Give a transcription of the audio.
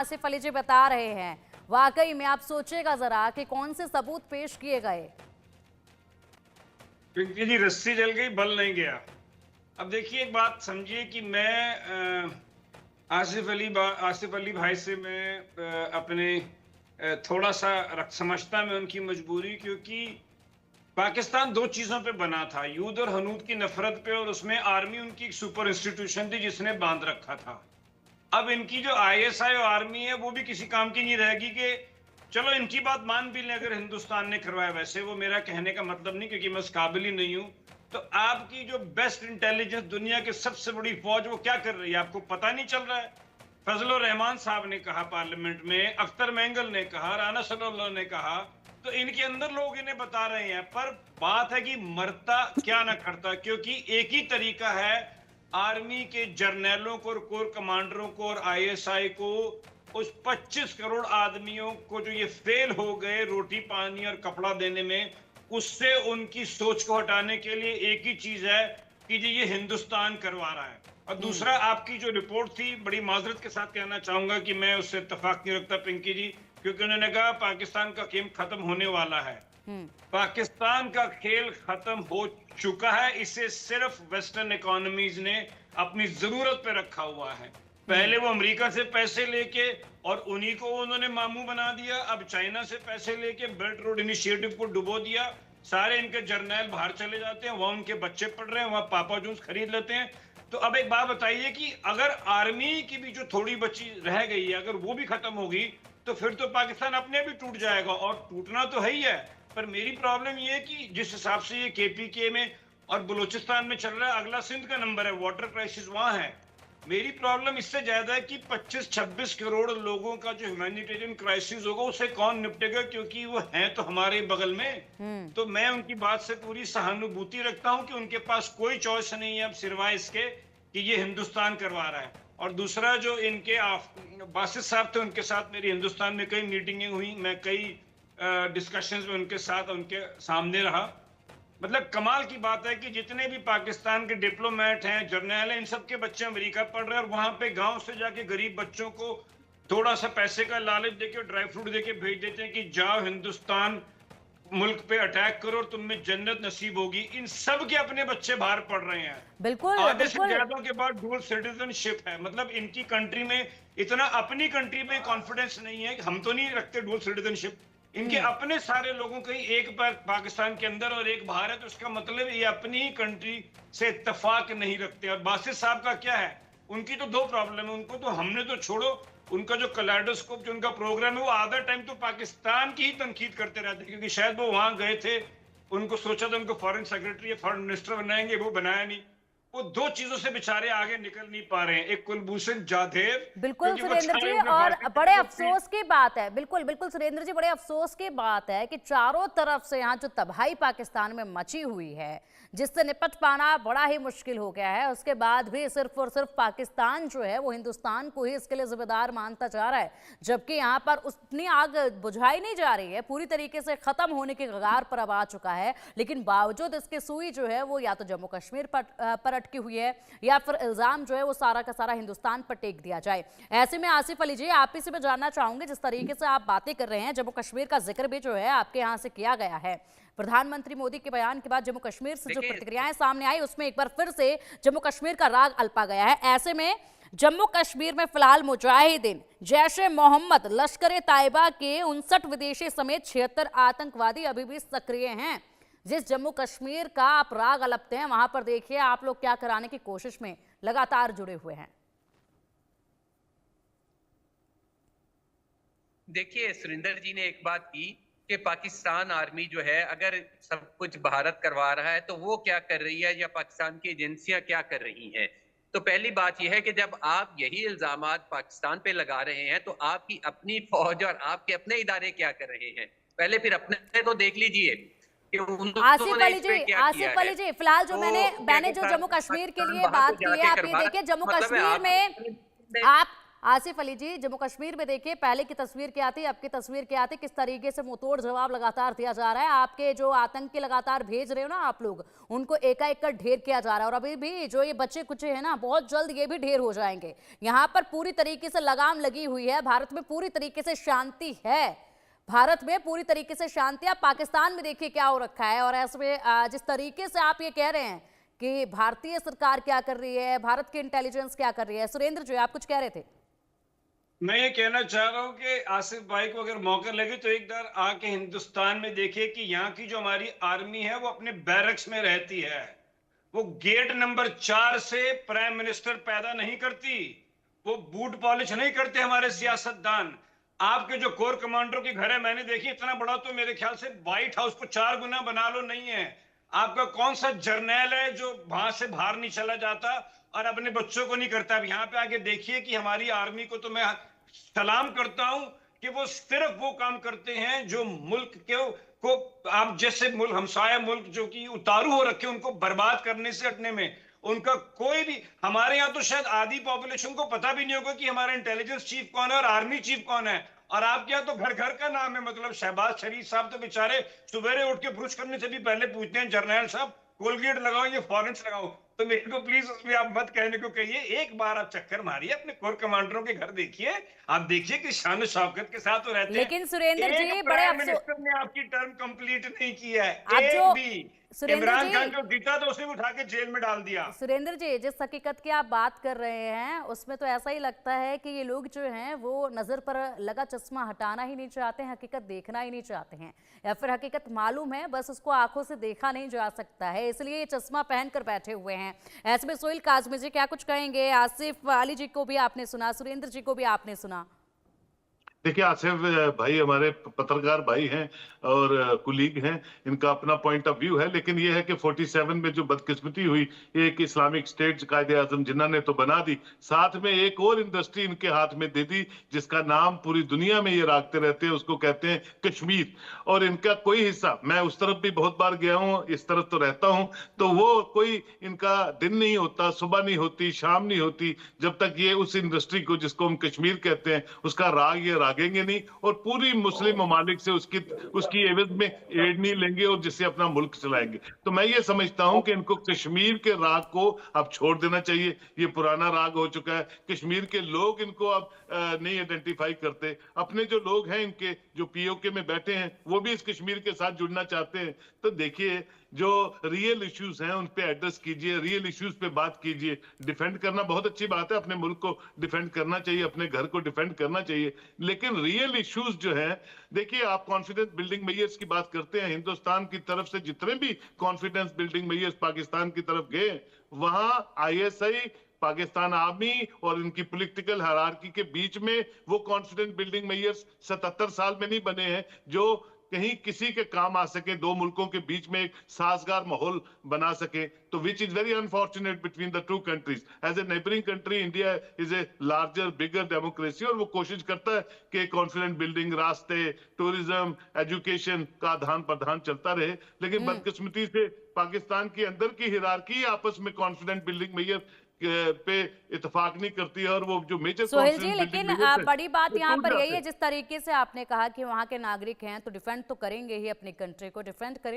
आसिफ अली जी बता रहे हैं, वाकई में आप सोचेगा जरा कि कौन से सबूत पेश किए गए। पिंकी जी, रस्सी जल गई, बल नहीं गया। अब देखिए, एक बात समझिए कि मैं आसिफ अली भाई से मैं अपने थोड़ा सा समझता मैं उनकी मजबूरी, क्योंकि पाकिस्तान दो चीजों पे बना था, यूद और हनूद की नफरत पे, और उसमें आर्मी उनकी एक सुपर इंस्टीट्यूशन थी जिसने बांध रखा था। अब इनकी जो आईएसआई और आर्मी है वो भी किसी काम की नहीं रहेगी कि चलो इनकी बात मान भी लें अगर हिंदुस्तान ने करवाया। वैसे वो मेरा कहने का मतलब नहीं, क्योंकि मैं उस काबिल ही नहीं हूं। तो आपकी जो बेस्ट इंटेलिजेंस, दुनिया की सबसे बड़ी फौज, वो क्या कर रही है आपको पता नहीं चल रहा है? फजलुर रहमान साहब ने कहा पार्लियामेंट में, अख्तर मेंगल ने कहा, राना सनाउल्लाह ने कहा, तो इनके अंदर लोग इन्हें बता रहे हैं। पर बात है कि मरता क्या ना करता, क्योंकि एक ही तरीका है आर्मी के जर्नलों को और कोर कमांडरों को और आईएसआई को, उस 25 करोड़ आदमियों को जो ये फेल हो गए रोटी पानी और कपड़ा देने में, उससे उनकी सोच को हटाने के लिए एक ही चीज है कि जी ये हिंदुस्तान करवा रहा है। और दूसरा, आपकी जो रिपोर्ट थी, बड़ी माजरत के साथ कहना चाहूंगा कि मैं उससे इत्तेफाक नहीं रखता पिंकी जी, क्योंकि उन्होंने कहा पाकिस्तान का गेम खत्म होने वाला है। पाकिस्तान का खेल खत्म हो चुका है। इसे सिर्फ वेस्टर्न इकोनॉमीज ने अपनी जरूरत पे रखा हुआ है। पहले वो अमेरिका से पैसे लेके और उन्हीं को उन्होंने मामू बना दिया। अब चाइना से पैसे लेके बेल्ट रोड इनिशिएटिव को डुबो दिया। सारे इनके जर्नैल बाहर चले जाते हैं, वहां उनके बच्चे पढ़ रहे हैं, वहां पापा जूस खरीद लेते हैं। तो अब एक बात बताइए कि अगर आर्मी की भी जो थोड़ी बची रह गई है, अगर वो भी खत्म होगी, तो फिर तो पाकिस्तान अपने भी टूट जाएगा, और टूटना तो है ही है। पर मेरी प्रॉब्लम ये है कि जिस हिसाब से ये केपीके में और बलूचिस्तान में चल रहा है, अगला सिंध का नंबर है, वाटर क्राइसिस वहां है। मेरी प्रॉब्लम इससे ज्यादा है कि 25-26 करोड़ लोगों का जो ह्यूमैनिटेरियन क्राइसिस होगा उसे कौन निपटेगा, क्योंकि वो हैं तो हमारे बगल में। तो मैं उनकी बात से पूरी सहानुभूति रखता हूं कि उनके पास कोई चॉइस नहीं है अब सिवाय इसके कि ये हिंदुस्तान करवा रहा है। और दूसरा, जो इनके बासित साहब थे, उनके साथ मेरी हिंदुस्तान में कई मीटिंगें हुई, मैं कई डिस्कशंस में उनके साथ उनके सामने रहा। मतलब कमाल की बात है कि जितने भी पाकिस्तान के डिप्लोमेट हैं, जर्नल हैं, इन सब के बच्चे अमेरिका पढ़ रहे हैं, और वहां पे गांव से जाके गरीब बच्चों को थोड़ा सा पैसे का लालच देके, ड्राई फ्रूट देके भेज देते हैं कि जाओ हिंदुस्तान मुल्क पे अटैक करो और तुम्हें जन्नत नसीब होगी। इन सब के अपने बच्चे बाहर पढ़ रहे हैं। बिल्कुल आधे से बिल्कुल। ज्यादा के बाद डुअल सिटीजनशिप है। मतलब इनकी कंट्री में इतना अपनी कंट्री में कॉन्फिडेंस नहीं है कि हम तो नहीं रखते डुअल सिटीजनशिप, इनके अपने सारे लोगों का ही एक पाकिस्तान के अंदर और एक बाहर है। तो इसका मतलब ये अपनी ही कंट्री से इत्तेफाक नहीं रखते। और बासित साहब का क्या है, उनकी तो दो प्रॉब्लम है। उनको तो हमने तो छोड़ो, उनका जो कलाइडोस्कोप जो उनका प्रोग्राम है, वो आधा टाइम तो पाकिस्तान की ही तनकीद करते रहते हैं, क्योंकि शायद वो वहां गए थे, उनको सोचा था उनको फॉरेन सेक्रेटरी या फॉरेन मिनिस्टर बनाएंगे, वो बनाया नहीं। वो दो चीजों से बेचारे आगे निकल नहीं पा रहे हैं। एक कुलभूषण जाधव, बिल्कुल क्योंकि वो सुरेंद्र सारे जी, उनमें और भारतीय बड़े जनता अफसोस की बात है, बिल्कुल बिल्कुल सुरेंद्र जी, बड़े अफसोस की बात है कि चारों तरफ से यहाँ जो तबाही पाकिस्तान में मची हुई है, जिससे निपट पाना बड़ा ही मुश्किल हो गया है, उसके बाद भी सिर्फ और सिर्फ पाकिस्तान जो है वो हिंदुस्तान को ही इसके लिए जिम्मेदार मानता जा रहा है, जबकि यहाँ पर उतनी आग बुझाई नहीं जा रही है, पूरी तरीके से खत्म होने के कगार पर अब आ चुका है। लेकिन बावजूद इसके सुई जो है वो या तो जम्मू कश्मीर पर अटकी हुई है, या फिर इल्जाम जो है वो सारा का सारा हिंदुस्तान पर टेक दिया जाए। ऐसे में आसिफ अली जी, आप ही से मैं जानना चाहूंगी, जिस तरीके से आप बातें कर रहे हैं, जम्मू कश्मीर का जिक्र भी जो है आपके यहाँ से किया गया है, प्रधानमंत्री मोदी के बयान के बाद जम्मू कश्मीर से जो प्रतिक्रियाएं सामने आई, उसमें एक बार फिर से जम्मू कश्मीर का राग अल्पा गया है। ऐसे में जम्मू कश्मीर में फिलहाल मुजाहिदीन, जैश ए मोहम्मद, लश्कर ए तैयबा के 59 विदेशी समेत 76 आतंकवादी अभी भी सक्रिय हैं। जिस जम्मू कश्मीर का आप राग अलपते हैं, वहां पर देखिए आप लोग क्या कराने की कोशिश में लगातार जुड़े हुए हैं। देखिए, सुरेंद्र जी ने एक बात की कि पाकिस्तान आर्मी जो है अगर सब कुछ भारत करवा रहा है तो वो क्या कर रही है, या पाकिस्तान की एजेंसियां क्या कर रही हैं। तो पहली बात यह है कि जब आप यही इल्जामात पाकिस्तान पे लगा रहे हैं तो आपकी अपनी फौज और आपके अपने इदारे क्या कर रहे हैं, पहले फिर अपने तो देख लीजिए कि आसिफ अली जी, फिलहाल जो मैंने जो जम्मू कश्मीर के लिए बात की है, आप ये देखिए जम्मू कश्मीर में आप आसिफ अली जी, जम्मू कश्मीर में देखिए पहले की तस्वीर क्या थी, अब की तस्वीर क्या थी, किस तरीके से मुंहतोड़ जवाब लगातार दिया जा रहा है। आपके जो आतंकी लगातार भेज रहे हो ना आप लोग, उनको एकाएक कर ढेर किया जा रहा है। और अभी भी जो ये बच्चे कुछ है ना, बहुत जल्द ये भी ढेर हो जाएंगे। यहाँ पर पूरी तरीके से लगाम लगी हुई है। भारत में पूरी तरीके से शांति है, भारत में पूरी तरीके से शांति। अब पाकिस्तान में देखिए क्या हो रखा है। और ऐसे में जिस तरीके से आप ये कह रहे हैं कि भारतीय सरकार क्या कर रही है, भारत की इंटेलिजेंस क्या कर रही है, सुरेंद्र जी आप कुछ कह रहे थे। मैं ये कहना चाह रहा हूँ कि आसिफ भाई को अगर मौका लगे तो एक बार आके हिंदुस्तान में देखिए कि यहाँ की जो हमारी आर्मी है वो अपने बैरक्स में रहती है। वो गेट नंबर 4 से प्राइम मिनिस्टर पैदा नहीं करती, वो बूट पॉलिश नहीं करते हमारे सियासतदान। आपके जो कोर कमांडरों के घर है मैंने देखी, इतना बड़ा तो मेरे ख्याल से व्हाइट हाउस को 4 गुना बना लो नहीं है। आपका कौन सा जर्नैल है जो वहां से बाहर नहीं चला जाता और अपने बच्चों को नहीं करता। अब यहाँ पे आके देखिए कि हमारी आर्मी को तो मैं सलाम करता हूं कि वो सिर्फ वो काम करते हैं जो मुल्क को आप जैसे मुल्क हमसाया मुल्क जो कि उतारू हो रखे उनको बर्बाद करने से हटने में उनका कोई भी। हमारे यहाँ तो शायद आधी पॉपुलेशन को पता भी नहीं होगा कि हमारा इंटेलिजेंस चीफ कौन है और आर्मी चीफ कौन है। और आपके यहाँ तो घर घर का नाम है। मतलब शहबाज शरीफ साहब तो बेचारे सवेरे उठ के ब्रुश करने से भी पहले पूछते हैं जर्नैल साहब कोलगेट लगाओ या फॉरेंस लगाओ। तो मेरे को प्लीज उसमें आप मत कहने को कहिए, एक बार आप चक्कर मारिए अपने कोर कमांडरों के घर, देखिए आप देखिए कि शान शौकत के साथ तो रहते हैं। लेकिन सुरेंद्र जी बड़े प्राइम मिनिस्टर ने आपकी टर्म कंप्लीट नहीं की है, आप एक जो भी। सुरेंद्र इमरान जी, खान जो जीता तो उसे उठा के जेल में डाल दिया। सुरेंद्र जी जिस हकीकत की आप बात कर रहे हैं उसमें तो ऐसा ही लगता है कि ये लोग जो हैं वो नजर पर लगा चश्मा हटाना ही नहीं चाहते हैं, हकीकत देखना ही नहीं चाहते हैं, या फिर हकीकत मालूम है बस उसको आंखों से देखा नहीं जा सकता है, इसलिए ये चश्मा पहन कर बैठे हुए हैं। ऐसे में सोहेल काज़मी जी क्या कुछ कहेंगे? आसिफ अली जी को भी आपने सुना, सुरेंद्र जी को भी आपने सुना। देखिए आसिफ भाई हमारे पत्रकार भाई हैं और कुलीग हैं, इनका अपना पॉइंट ऑफ व्यू है। लेकिन ये है कि 47 में जो बदकिस्मती हुई, एक इस्लामिक स्टेट कायदे आजम जिन्ना ने तो बना दी, साथ में एक और इंडस्ट्री इनके हाथ में दे दी जिसका नाम पूरी दुनिया में ये रागते रहते हैं, उसको कहते हैं कश्मीर। और इनका कोई हिस्सा, मैं उस तरफ भी बहुत बार गया हूँ, इस तरफ तो रहता हूँ, तो वो कोई इनका दिन नहीं होता, सुबह नहीं होती, शाम नहीं होती जब तक ये उस इंडस्ट्री को जिसको हम कश्मीर कहते हैं उसका राग ये भागेंगे नहीं और पूरी मुस्लिम ममालिक से उसकी एवज में एड नहीं लेंगे और जिससे अपना मुल्क चलाएंगे। तो मैं ये समझता हूं कि इनको कश्मीर के राग को अब छोड़ देना चाहिए। ये पुराना राग हो चुका है, कश्मीर के लोग इनको अब नहीं आइडेंटिफाई करते। अपने जो लोग हैं इनके जो पीओके में बैठे हैं वो भी इस कश्मीर के साथ जुड़ना चाहते हैं। तो देखिए जो रियल इश्यूज हैं उन पे एड्रेस कीजिए, रियल इश्यूज पे बात कीजिए। डिफेंड करना बहुत अच्छी बात है, अपने मुल्क को डिफेंड करना चाहिए, अपने घर को डिफेंड करना चाहिए, लेकिन रियल इश्यूज जो है, देखिए आप कॉन्फिडेंस बिल्डिंग मेजर्स की बात करते हैं, हिंदुस्तान की तरफ से जितने भी कॉन्फिडेंस बिल्डिंग मेजर्स पाकिस्तान की तरफ गए वहां आईएसआई, पाकिस्तान आर्मी और इनकी पॉलिटिकल हायरार्की के बीच में वो कॉन्फिडेंस बिल्डिंग मेजर्स 77 साल में नहीं बने हैं जो कहीं किसी के काम आ सके, दो मुल्कों के बीच में एक साजगार माहौल बना सके। तो which is very unfortunate between the two countries. As a neighbouring country India is a larger bigger democracy और वो कोशिश करता है कि कॉन्फिडेंस बिल्डिंग, रास्ते, टूरिज्म, एजुकेशन का आदान प्रदान चलता रहे। लेकिन बदकिस्मती से पाकिस्तान के अंदर की हिरार्की आपस में कॉन्फिडेंस बिल्डिंग मेजर पे इत्तेफाक नहीं करती है और वो जो मेजर सोहेल जी, लेकिन बड़ी बात यहाँ पर यही है जिस तरीके से आपने कहा कि वहाँ के नागरिक हैं तो डिफेंड तो करेंगे ही, अपनी कंट्री को डिफेंड करें।